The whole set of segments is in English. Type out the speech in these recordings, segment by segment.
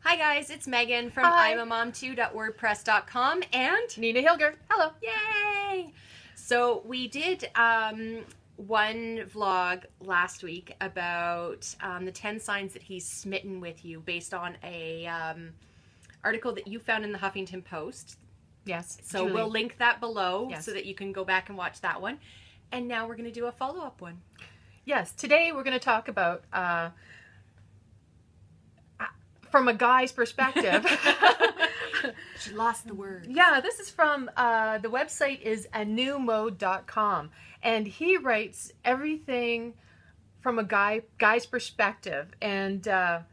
Hi guys, it's Megan from Hi. imamom2.wordpress.com and Nina Hilger. Hello. yay! So we did one vlog last week about the 10 signs that he's smitten with you based on a article that you found in the Huffington Post. Yes. So Julie. we'll link that below Yes. so that you can go back and watch that one. And now we're going to do a follow-up one. Yes. Today we're going to talk about from a guy's perspective. She lost the word. Yeah, this is from the website is anewmode.com, and he writes everything from a guy's perspective. And a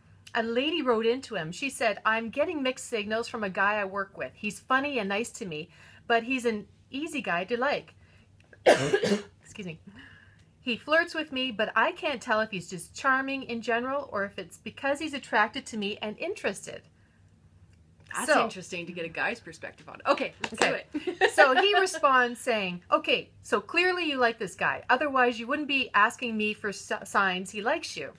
lady wrote into him. She said, "I'm getting mixed signals from a guy I work with. He's funny and nice to me, but he's an easy guy to like." Excuse me. "He flirts with me, but I can't tell if he's just charming in general or if it's because he's attracted to me and interested." That's interesting to get a guy's perspective on it. Okay, let's do it. So he responds saying, "Okay, so clearly you like this guy. Otherwise you wouldn't be asking me for signs he likes you.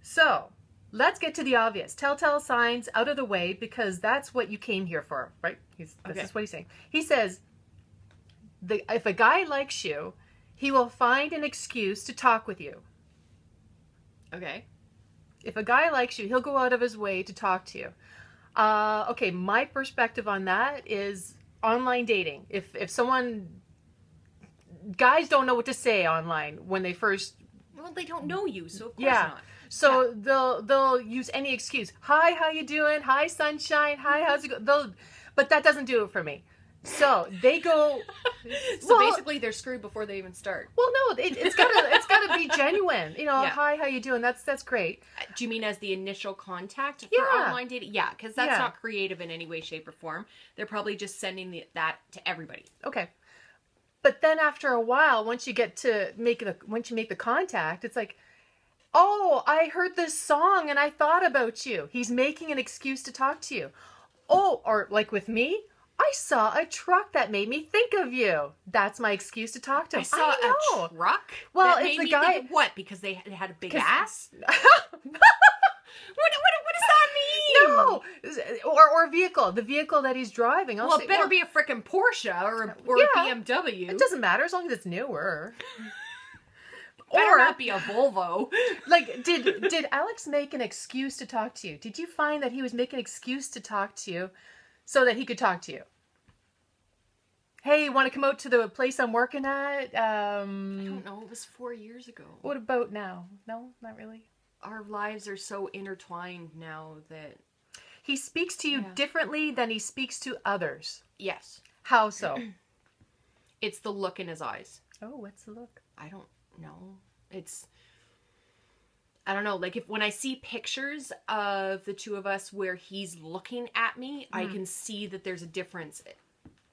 So let's get to the obvious. Telltale signs out of the way, because that's what you came here for," right? This is what he's saying. He says, if a guy likes you, he will find an excuse to talk with you. Okay. If a guy likes you, he'll go out of his way to talk to you. Okay, my perspective on that is online dating. If guys don't know what to say online when they first... Well, they don't know you, so of course not. So they'll use any excuse. "Hi, how you doing? Hi, sunshine. Hi, how's it going?" But that doesn't do it for me. So they go. So basically, they're screwed before they even start. Well, no, it's gotta be genuine. You know, Yeah. "Hi, how you doing?" That's great. Do you mean as the initial contact for Yeah. online dating? Yeah, because that's Yeah. not creative in any way, shape, or form. They're probably just sending that to everybody. Okay. But then after a while, once you make the contact, it's like, "Oh, I heard this song and I thought about you." He's making an excuse to talk to you. Oh, or like with me, "I saw a truck that made me think of you." That's my excuse to talk to him. I saw a truck. Well, that it's made the me guy. think of what? Because they had a big ass. What does that mean? No, or vehicle. The vehicle that he's driving. Well, it better be a frickin' Porsche or a BMW. It doesn't matter as long as it's newer. Better not be a Volvo. Like, did Alex make an excuse to talk to you? Did you find that he was making an excuse to talk to you so that he could talk to you? "Hey, you want to come out to the place I'm working at?" I don't know. It was 4 years ago. What about now? No, not really. Our lives are so intertwined now that... He speaks to you differently than he speaks to others. Yes. How so? It's the look in his eyes. Oh, what's the look? I don't know. I don't know. Like, when I see pictures of the two of us where he's looking at me, I can see that there's a difference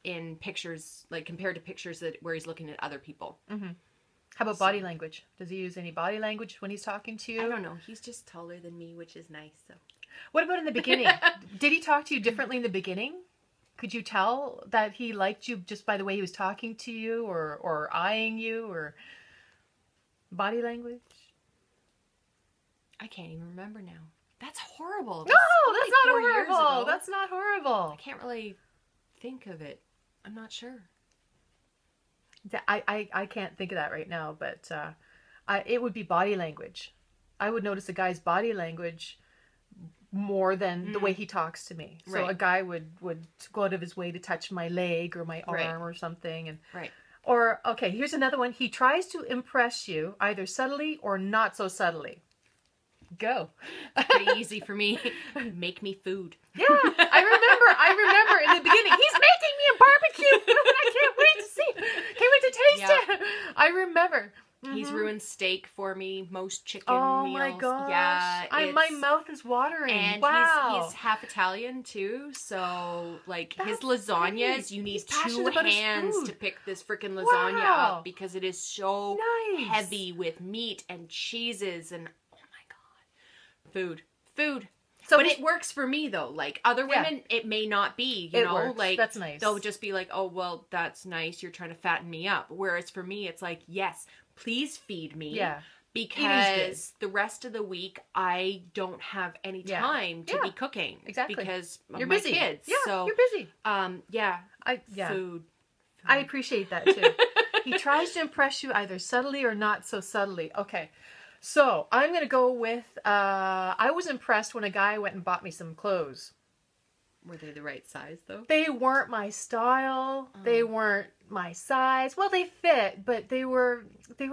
in pictures, like compared to pictures where he's looking at other people. How about body language? Does he use any body language when he's talking to you? I don't know. He's just taller than me, which is nice. So. What about in the beginning? Did he talk to you differently in the beginning? Could you tell that he liked you just by the way he was talking to you, or eyeing you, or body language? I can't even remember now. That's horrible. No, that's not horrible. That's not horrible. I can't really think of it. I'm not sure. I can't think of that right now, but it would be body language. I would notice a guy's body language more than the way he talks to me. So a guy would go out of his way to touch my leg or my arm or something. And Or, okay, here's another one. He tries to impress you either subtly or not so subtly. Go. Pretty easy for me. Make me food. Yeah, I remember in the beginning, he's making me a barbecue. I can't wait to see. Can't wait to taste it. I remember. He's ruined steak for me, most chicken Oh meals. my gosh. Yeah, my mouth is watering. And wow. he's half Italian too, so like his lasagnas, you need two hands to pick this freaking lasagna up because it is so heavy with meat and cheeses and oh my god. Food. So, but it works for me though. Like other women, it may not be, you know, works. like that's nice. They'll just be like, "Oh, well, that's nice. You're trying to fatten me up." Whereas for me, it's like, "Yes, please feed me." Yeah. Because the rest of the week I don't have any time to be cooking. Exactly. Because of you're my busy. kids. Yeah, so, you're busy. Food. I appreciate that too. He tries to impress you either subtly or not so subtly. Okay. So I'm going to go with, I was impressed when a guy went and bought me some clothes. Were they the right size though? They weren't my style. They weren't my size. Well, they fit, but they were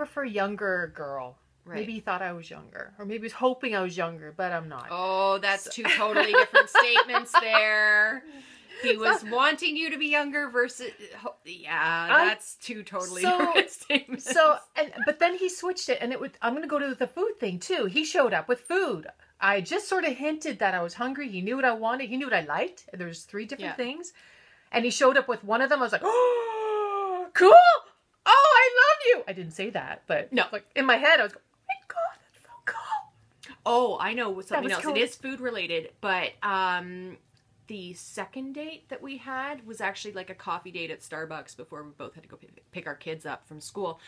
for a younger girl. Right. Maybe he thought I was younger, or maybe he was hoping I was younger, but I'm not. Oh, that's two totally different statements there. He was wanting you to be younger versus, that's two totally different statements. But then he switched it, and I'm going to go to the food thing too. He showed up with food. I just sort of hinted that I was hungry. He knew what I wanted. He knew what I liked. There's 3 different things, and he showed up with one of them. I was like, oh, cool. Oh, I love you. I didn't say that, but no, like in my head, I was going, oh my God, that's so cool. Oh, I know something else. Cool. It is food related, but the second date that we had was actually like a coffee date at Starbucks before we both had to go pick our kids up from school.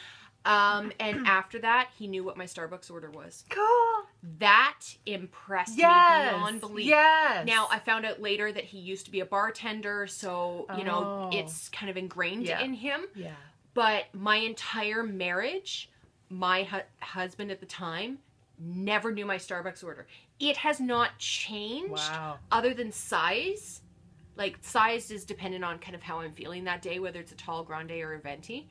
And after that, he knew what my Starbucks order was. Cool. That impressed me beyond belief. Yes. Now, I found out later that he used to be a bartender, so, you know, it's kind of ingrained in him. Yeah. But my entire marriage, my husband at the time never knew my Starbucks order. It has not changed other than size. Like, size is dependent on kind of how I'm feeling that day, whether it's a tall, grande, or a venti.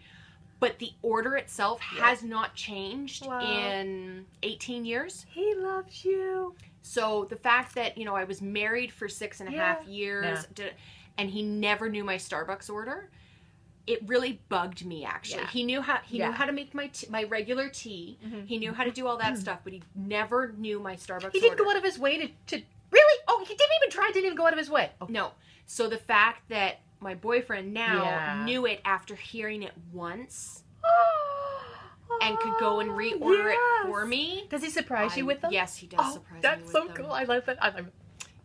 But the order itself has not changed in 18 years. He loves you. So the fact that, you know, I was married for 6.5 years and he never knew my Starbucks order, it really bugged me, actually. He knew how knew how to make my regular tea. Mm-hmm. He knew how to do all that stuff, but he never knew my Starbucks order. He didn't go out of his way to really? Oh, he didn't even try, didn't even go out of his way. Oh. No. So the fact that my boyfriend now knew it after hearing it once and could go and reorder it for me. Does he surprise you with them? Yes, he does surprise me with them. That's so cool. I love that.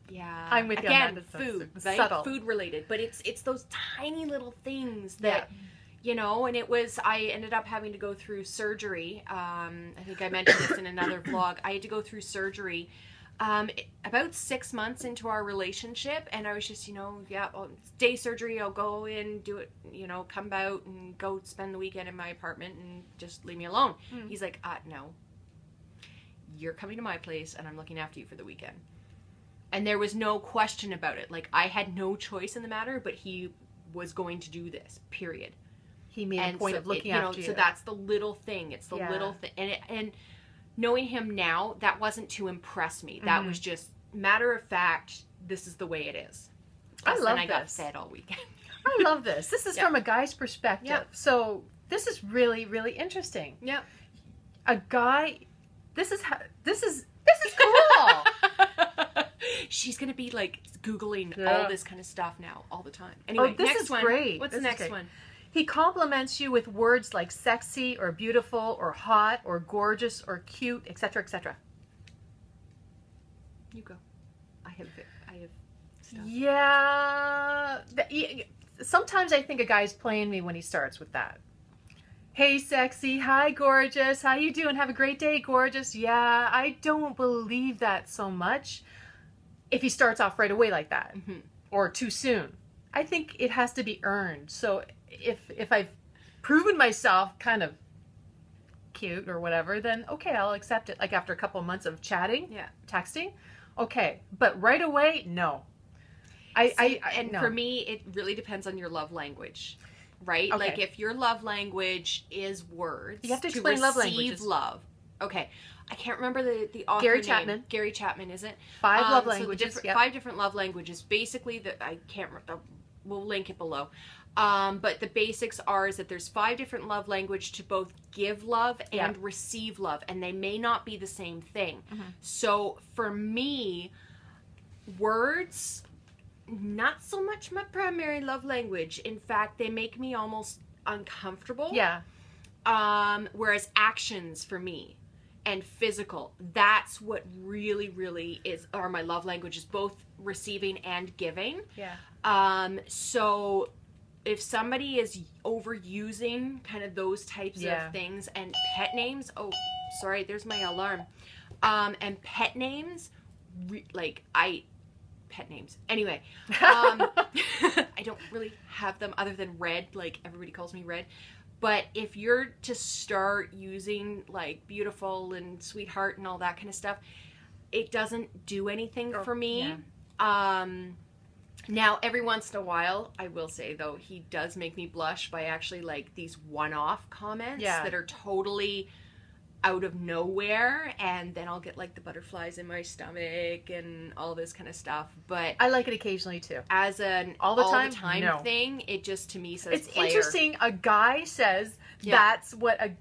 Yeah. I'm with you on that. Food, right? Subtle. Food related. But it's those tiny little things that, you know, and I ended up having to go through surgery. I think I mentioned this in another vlog. I had to go through surgery about 6 months into our relationship, and I was just, you know, day surgery, I'll go in, do it, you know, come out and go spend the weekend in my apartment and just leave me alone. He's like, no. You're coming to my place, and I'm looking after you for the weekend. And there was no question about it. Like, I had no choice in the matter, but he was going to do this, period. He made a point of looking after you. So that's the little thing. It's the little thing. And knowing him now, that wasn't to impress me. That was just matter of fact, this is the way it is. I love this. I got fed all weekend. I love this. This is from a guy's perspective. Yep. So this is really, really interesting. Yep. A guy, this is cool. She's going to be like Googling all this kind of stuff now all the time. Anyway, this next is one. Great. What's the next one? He compliments you with words like sexy or beautiful or hot or gorgeous or cute, etc., etc. You go. I have stuff. Yeah. Sometimes I think a guy's playing me when he starts with that. Hey, sexy. Hi, gorgeous. How you doing? Have a great day, gorgeous. Yeah, I don't believe that so much if he starts off right away like that or too soon. I think it has to be earned. So if I've proven myself kind of cute or whatever, then okay, I'll accept it. Like after a couple of months of chatting, texting, okay. But right away, no. No. For me, it really depends on your love language, right? Okay. Like if your love language is words, you have to explain love languages. Love. Okay. I can't remember the author Gary name. Chapman. Gary Chapman, is it? 5 love languages. So 5 different love languages. Basically, I can't. We'll link it below. But the basics are is that there's 5 different love languages to both give love and receive love, and they may not be the same thing. So for me, words, not so much my primary love language. In fact, they make me almost uncomfortable. Yeah. Whereas actions for me and physical, that's what really, really are my love languages, both receiving and giving. Yeah. So if somebody is overusing kind of those types of things and pet names, oh, sorry, there's my alarm. And pet names, pet names. Anyway, I don't really have them other than Red. Like, everybody calls me Red. But if you're to start using, like, beautiful and sweetheart and all that kind of stuff, it doesn't do anything for me. Yeah. Now, every once in a while, I will say, though, he does make me blush by actually, like, these one-off comments that are totally out of nowhere, and then I'll get, like, the butterflies in my stomach and all this kind of stuff. But I like it occasionally, too. As an all the time thing, it just, to me, says it's player. Interesting a guy says that's what a...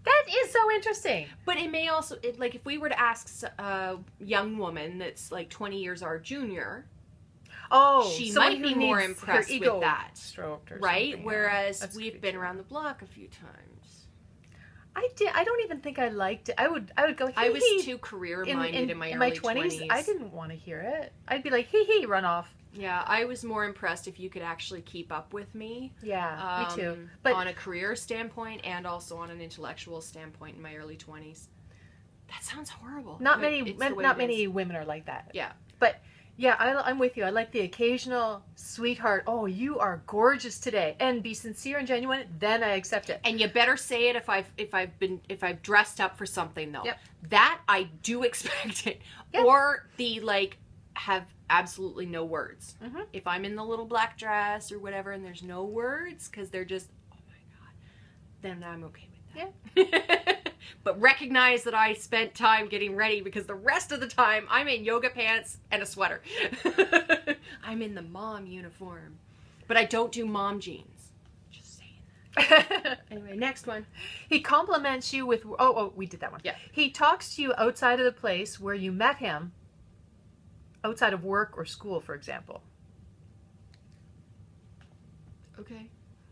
That is so interesting. But it may also, like, if we were to ask a young woman that's, like, 20 years our junior... she might be more impressed with that, right? Whereas we've been around the block a few times. I don't even think I liked it. I would go. I was too career-minded in my early 20s. I didn't want to hear it. I'd be like, hee, run off. Yeah, I was more impressed if you could actually keep up with me. Yeah, me too. But on a career standpoint and also on an intellectual standpoint in my early 20s. That sounds horrible. Not many women are like that. Yeah, but. Yeah, I'm with you. I like the occasional sweetheart. Oh, you are gorgeous today, and be sincere and genuine. Then I accept it. And you better say it if I've dressed up for something though. Yep. That I do expect it. Yep. Or the like have absolutely no words. Mm-hmm. If I'm in the little black dress or whatever, and there's no words because they're just oh my god, then I'm okay with that. Yeah. But recognize that I spent time getting ready because the rest of the time I'm in yoga pants and a sweater. I'm in the mom uniform. But I don't do mom jeans. Just saying that. Anyway, next one. He compliments you with... Oh, we did that one. Yeah. He talks to you outside of the place where you met him, outside of work or school, for example. Okay.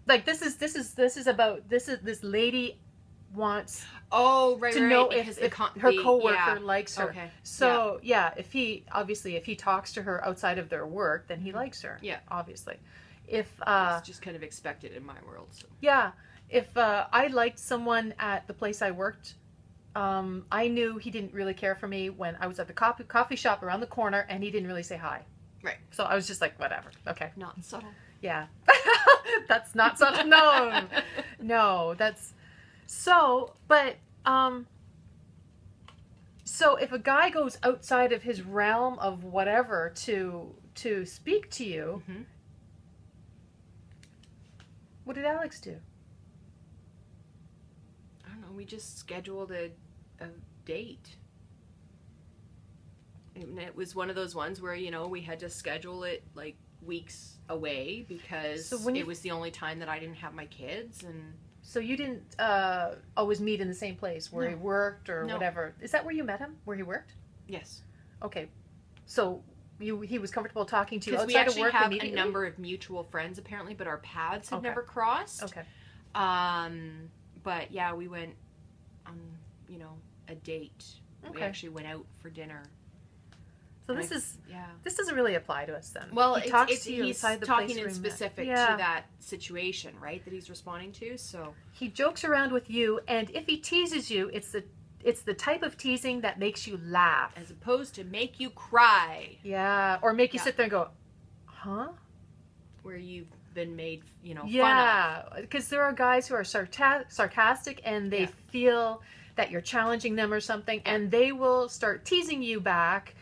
Like, this lady wants to know if her coworker likes her. Okay. So if he talks to her outside of their work, then he likes her. Yeah, obviously. If it's just kind of expected in my world. So. Yeah, if I liked someone at the place I worked, I knew he didn't really care for me when I was at the coffee shop around the corner, and he didn't really say hi. Right. So I was just like, whatever. Okay. Not subtle. Yeah. That's not subtle. No, that's. So, but, so if a guy goes outside of his realm of whatever to speak to you, mm-hmm. What did Alex do? I don't know. We just scheduled a date. And it was one of those ones where, we had to schedule it like weeks away because it was the only time that I didn't have my kids and... So you didn't always meet in the same place where he worked or whatever. Is that where you met him? Where he worked? Yes. Okay. So he was comfortable talking to you outside of work immediately? Because we actually have a number of mutual friends apparently, but our paths had never crossed. Okay. But yeah, we went on, a date. Okay. We actually went out for dinner. So this doesn't really apply to us then. Well, he's talking in specific to that situation, right? That he's responding to. So he jokes around with you, and if he teases you, it's the type of teasing that makes you laugh, as opposed to make you cry. Yeah, or make you sit there and go, "Huh?" Where you've been made, fun of. Yeah, because there are guys who are sarcastic, and they feel that you're challenging them or something, and they will start teasing you back.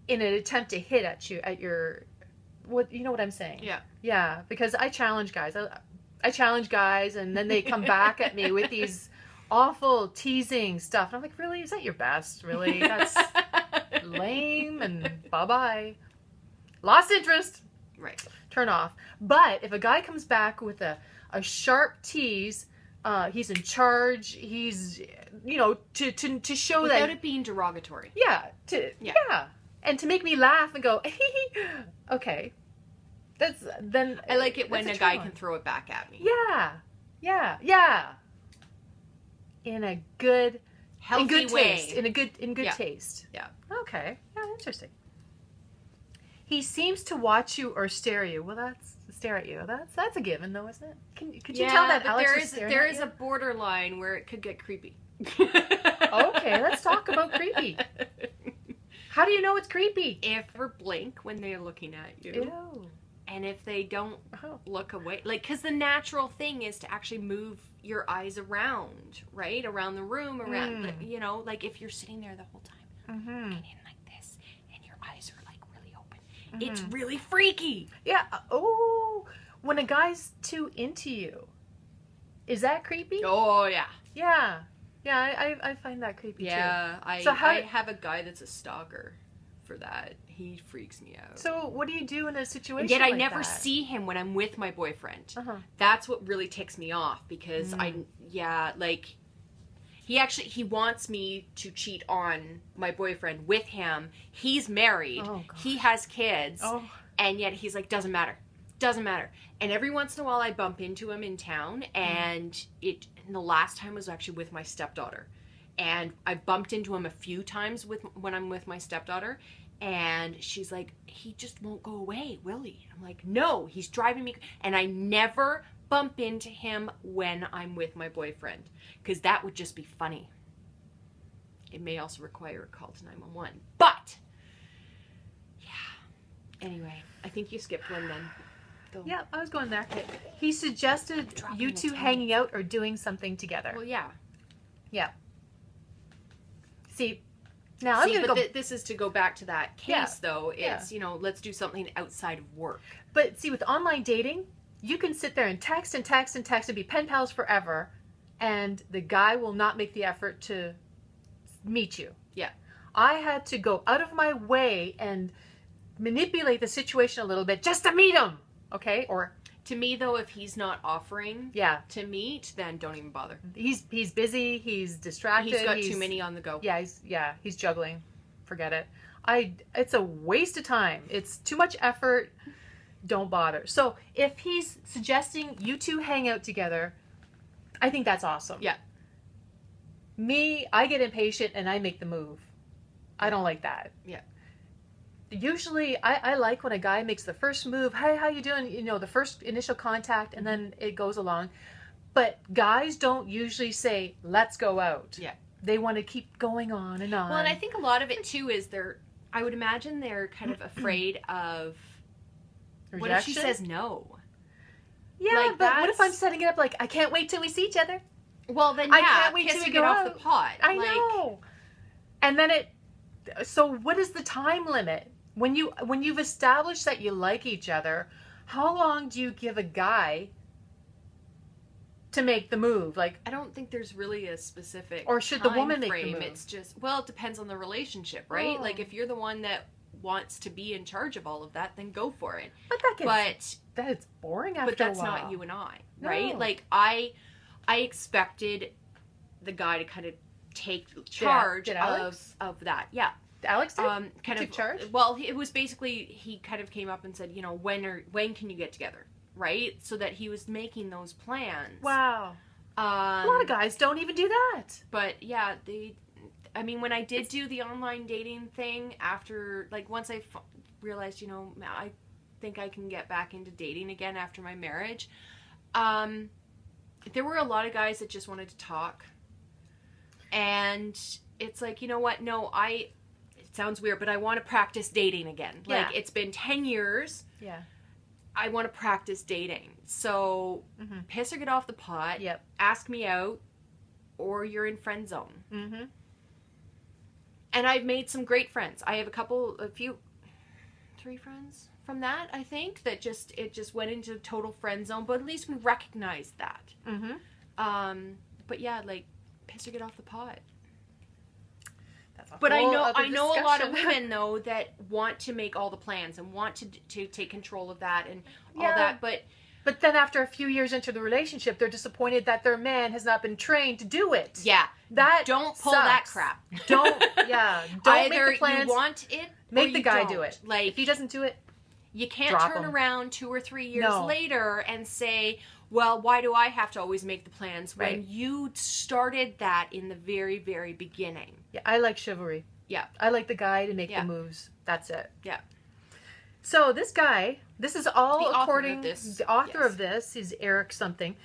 In an attempt to hit at your, you know what I'm saying? Yeah. Yeah, because I challenge guys. I challenge guys, and then they come back at me with these awful teasing stuff. And I'm like, really? Is that your best? Really? That's lame, and bye-bye. Lost interest. Right. Turn off. But if a guy comes back with a sharp tease, he's in charge, he's, to show without that... Without it being derogatory. Yeah. And to make me laugh and go, okay. Then I like it when a guy can throw it back at me. Yeah. In a good, healthy way. Taste. In good taste. Yeah. Okay. Yeah, interesting. He seems to watch you or stare at you. Well, stare at you. That's a given, though, isn't it? Could you tell that Alex is staring at you? There is a borderline where it could get creepy. Okay, let's talk about creepy. How do you know it's creepy? If they blink when they're looking at you. Ew. And if they don't look away, like, because the natural thing is to actually move your eyes around, right? Around the room, around, you know, like if you're sitting there the whole time, looking in like this, and your eyes are like really open, it's really freaky. Yeah. Oh, when a guy's too into you, is that creepy? Oh, yeah. Yeah. Yeah, I find that creepy too. Yeah, I have a guy that's a stalker for that. He freaks me out. So what do you do in a situation and yet I like never that? see him when I'm with my boyfriend. That's what really ticks me off, because like he wants me to cheat on my boyfriend with him. He's married. Oh, he has kids. Oh. And yet he's like, doesn't matter. And every once in a while I bump into him in town, and the last time was actually with my stepdaughter. And I bumped into him a few times when I'm with my stepdaughter. And she's like, he just won't go away, will he? I'm like, no, he's driving me. And I never bump into him when I'm with my boyfriend, because that would just be funny. It may also require a call to 911. But, yeah. Anyway, I think you skipped one then. Yeah, I was going there. He suggested you two hanging out or doing something together. Well, yeah. Yeah. See, now I'm going to go... this is to go back to that case, though. It's, you know, let's do something outside of work. But see, with online dating, you can sit there and text and text and text and be pen pals forever, and the guy will not make the effort to meet you. Yeah. I had to go out of my way and manipulate the situation a little bit just to meet him. Okay? Or... To me, though, if he's not offering to meet, then don't even bother. He's busy. He's distracted. He's got too many on the go. Yeah, he's juggling. Forget it. It's a waste of time. It's too much effort. Don't bother. So if he's suggesting you two hang out together, I think that's awesome. Yeah. Me, I get impatient and I make the move. I don't like that. Yeah. Usually, I like when a guy makes the first move. Hey, how you doing? You know, the first initial contact, and then it goes along. But guys don't usually say, let's go out. Yeah. They want to keep going on and on. Well, and I think a lot of it, too, is I would imagine they're kind of afraid of, rejection? What if she says no? Yeah, like, but what if I'm setting it up like, I can't wait till we see each other? Well, then, I can't wait till we get off the pot. I know. And then so what is the time limit? When you've established that you like each other, how long do you give a guy to make the move? Like, I don't think there's really a specific or should the woman make the move? It's just, well, it depends on the relationship, right? Oh. Like if you're the one that wants to be in charge of all of that, then go for it. But that's boring after a while. But that's not you and I, right? No. Like I expected the guy to kind of take charge of that. Yeah. Alex did? Kind of charge? Well, it was basically, he kind of came up and said, you know, when can you get together, right? So that he was making those plans. Wow. A lot of guys don't even do that. But yeah, when I did do the online dating thing after, like, once I realized, you know, I think I can get back into dating again after my marriage, there were a lot of guys that just wanted to talk. And it's like, you know what? No, it sounds weird, but I want to practice dating again. Yeah. Like, it's been 10 years. Yeah. I want to practice dating. So, piss or get off the pot. Yep. Ask me out, or you're in friend zone. Mm-hmm. And I've made some great friends. I have 3 friends from that, I think, that it just went into total friend zone, but at least we recognized that. Mm-hmm. But yeah, like, piss or get off the pot. But I know a lot of women, though, that want to make all the plans and want to take control of that and all that. But then after a few years into the relationship, they're disappointed that their man has not been trained to do it. Yeah. Don't pull that crap. Don't Either make the plans. You want it, make the guy don't. do it. Like, if he doesn't do it, you can't turn around 2 or 3 years later and say, well, why do I have to always make the plans when you started that in the very, very beginning? Yeah, I like chivalry. Yeah. I like the guy to make the moves. That's it. Yeah. So this guy, this is all according... The author of this is Eric something.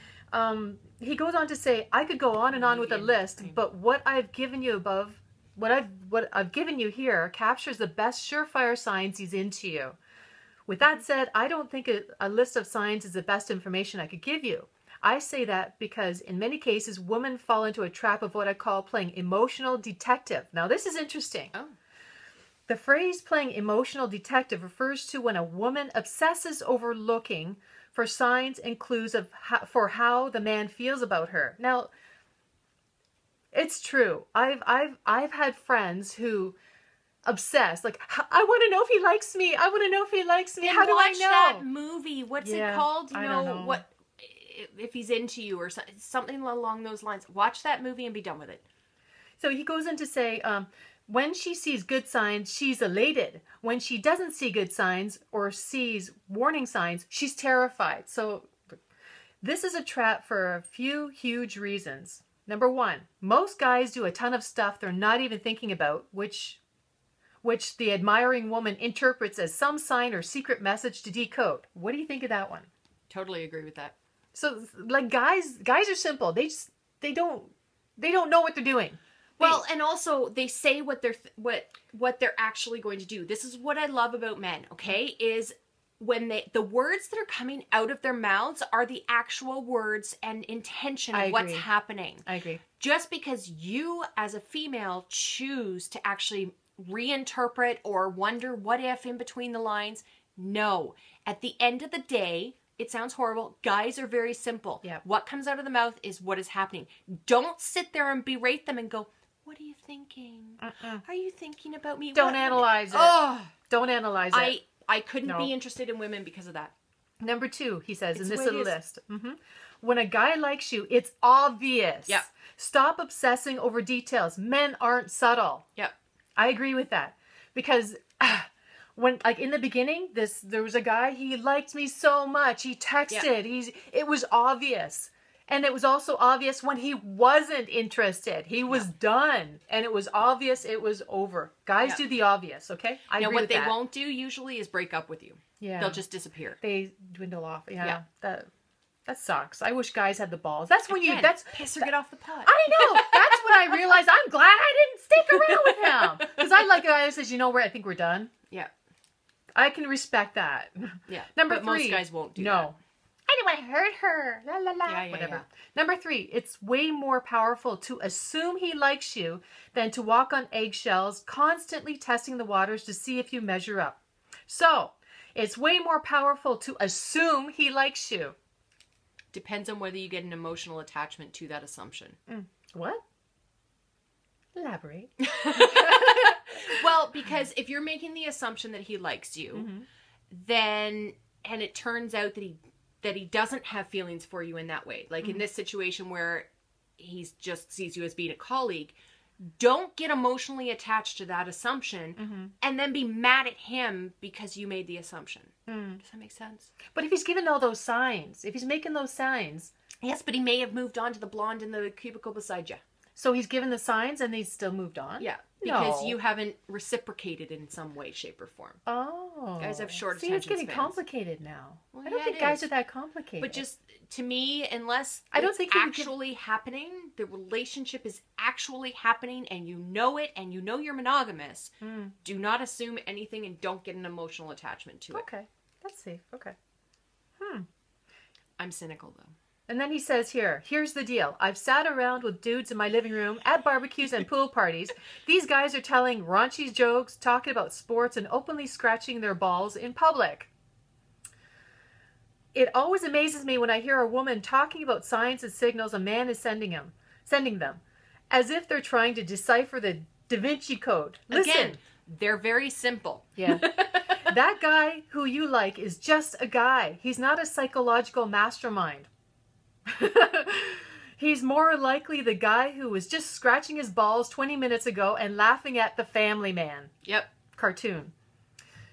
He goes on to say, I could go on and on with a list, but what I've given you above, what I've given you here captures the best surefire signs he's into you. With that said, I don't think a list of signs is the best information I could give you. I say that because in many cases, women fall into a trap of what I call playing emotional detective. Now, this is interesting. Oh. The phrase playing emotional detective refers to when a woman obsesses over looking for signs and clues for how the man feels about her. Now, it's true. I've had friends who obsessed, like, I want to know if he likes me. I want to know if he likes me. How do I know? Watch that movie. What's it called? You I know, don't know what if he's into you or something along those lines. Watch that movie and be done with it. So he goes on to say, when she sees good signs, she's elated. When she doesn't see good signs or sees warning signs, she's terrified. So this is a trap for a few huge reasons. Number one, most guys do a ton of stuff they're not even thinking about, which the admiring woman interprets as some sign or secret message to decode. What do you think of that one? Totally agree with that. So, like, guys are simple. They don't know what they're doing. Well, and also they say what they're actually going to do. This is what I love about men, okay? Is when the words that are coming out of their mouths are the actual words and intention of what's happening. I agree. Just because you as a female choose to actually reinterpret or wonder what if in between the lines, no. At the end of the day, it sounds horrible. Guys are very simple. Yeah. What comes out of the mouth is what is happening. Don't sit there and berate them and go, what are you thinking? Are you thinking about me? Don't analyze it. Oh, don't analyze it. I couldn't be interested in women because of that. Number two, he says, in this little list. When a guy likes you, it's obvious. Yep. Stop obsessing over details. Men aren't subtle. Yep. I agree with that. Because when, like, in the beginning, there was a guy, he liked me so much. He texted. It was obvious. And it was also obvious when he wasn't interested. He was done. And it was obvious it was over. Guys do the obvious, okay? I agree with that. What they won't do usually is break up with you. Yeah. They'll just disappear. They dwindle off. Yeah. That sucks. I wish guys had the balls. That's when piss or get off the pot. I know. That's when I realized I'm glad I didn't stick around with him. Because I like a guy who says, you know where, I think we're done. Yeah. I can respect that. Yeah. Number three. Most guys won't do that. No. I don't want to hurt her. La la la. Yeah, whatever. Yeah. Number three, it's way more powerful to assume he likes you than to walk on eggshells, constantly testing the waters to see if you measure up. So, it's way more powerful to assume he likes you. Depends on whether you get an emotional attachment to that assumption. What? Elaborate. Well, because if you're making the assumption that he likes you, then, and it turns out that he doesn't have feelings for you in that way. Like in this situation where he just sees you as being a colleague, don't get emotionally attached to that assumption and then be mad at him because you made the assumption. Does that make sense? But if he's given all those signs, if he's making those signs... Yes, but he may have moved on to the blonde in the cubicle beside you. So he's given the signs and he's still moved on? Yeah, because you haven't reciprocated in some way, shape, or form. Oh. Guys have short attention spans. It's getting complicated now. Well, I don't think guys are that complicated. But just, to me, unless it's actually happening, the relationship is actually happening, and you know it, and you know you're monogamous, do not assume anything and don't get an emotional attachment to it. Okay. That's safe. Okay. I'm cynical, though. And then he says here's the deal. I've sat around with dudes in my living room at barbecues and pool parties. These guys are telling raunchy jokes, talking about sports, and openly scratching their balls in public. It always amazes me when I hear a woman talking about signs and signals a man is sending them, as if they're trying to decipher the Da Vinci Code. Listen. Again, they're very simple. Yeah. That guy who you like is just a guy. He's not a psychological mastermind. He's more likely the guy who was just scratching his balls 20 minutes ago and laughing at the Family Man. Yep. Cartoon.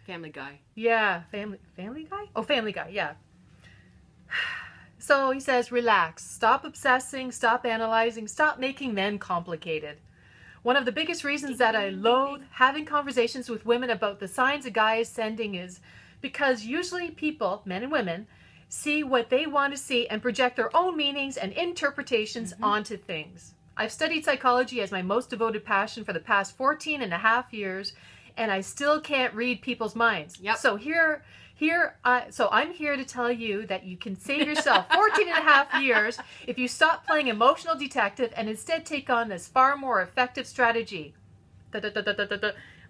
Family Guy. Yeah. Family Guy? Oh, Family Guy. Yeah. So he says, relax. Stop obsessing. Stop analyzing. Stop making men complicated. One of the biggest reasons that I loathe having conversations with women about the signs a guy is sending is because usually people, men and women, see what they want to see and project their own meanings and interpretations onto things. I've studied psychology as my most devoted passion for the past 14 and a half years, and I still can't read people's minds. Yep. So so I'm here to tell you that you can save yourself 14 and a half years if you stop playing emotional detective and instead take on this far more effective strategy.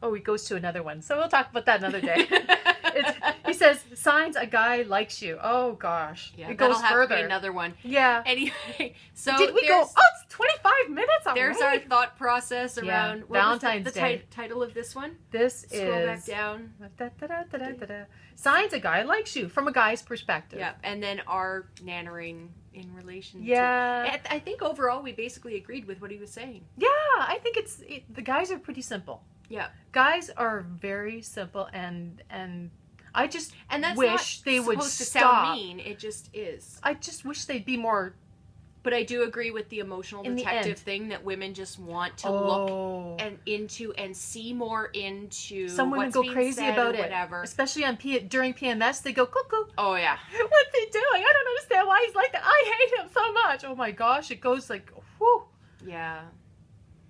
Oh, he goes to another one. So we'll talk about that another day. He says, signs a guy likes you. Oh, gosh. Yeah, it goes that'll have further. to be another one. Yeah. Anyway, so did we go? Oh, it's 25 minutes already. There's our thought process around Valentine's Day. Title of this one. This Scroll back down. Signs a guy likes you from a guy's perspective. Yeah, and then our nannering in relation. Yeah. To, I think overall we basically agreed with what he was saying. Yeah, I think the guys are pretty simple. Yeah, guys are very simple, and I just that's wish they would supposed to stop. Sound mean. It just is. I just wish they'd be more. But I do agree with the emotional detective thing that women just want to look into and see more into. Some women what's go being crazy said about or whatever. Especially on during PMS. They go cuckoo. Oh yeah. What's he doing? I don't understand why he's like that. I hate him so much. Oh my gosh, it goes like whoo. Yeah.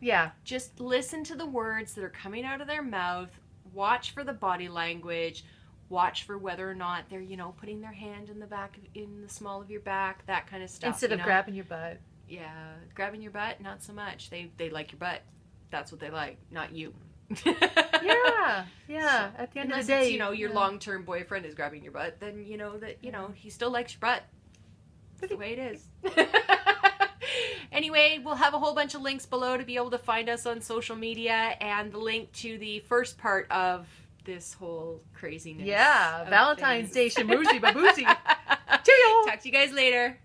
Yeah. Just listen to the words that are coming out of their mouth. Watch for the body language. Watch for whether or not they're, putting their hand in the small of your back, that kind of stuff. Instead of grabbing your butt. Yeah, grabbing your butt, not so much. They like your butt. That's what they like, not you. Yeah. So, at the end of the day, it's, your long-term boyfriend is grabbing your butt, then you know that he still likes your butt. That's the way it is. Anyway, we'll have a whole bunch of links below to be able to find us on social media, and the link to the first part of this whole craziness. Yeah, Valentine's Day, shamoozy baboozy. Cheerio! Talk to you guys later.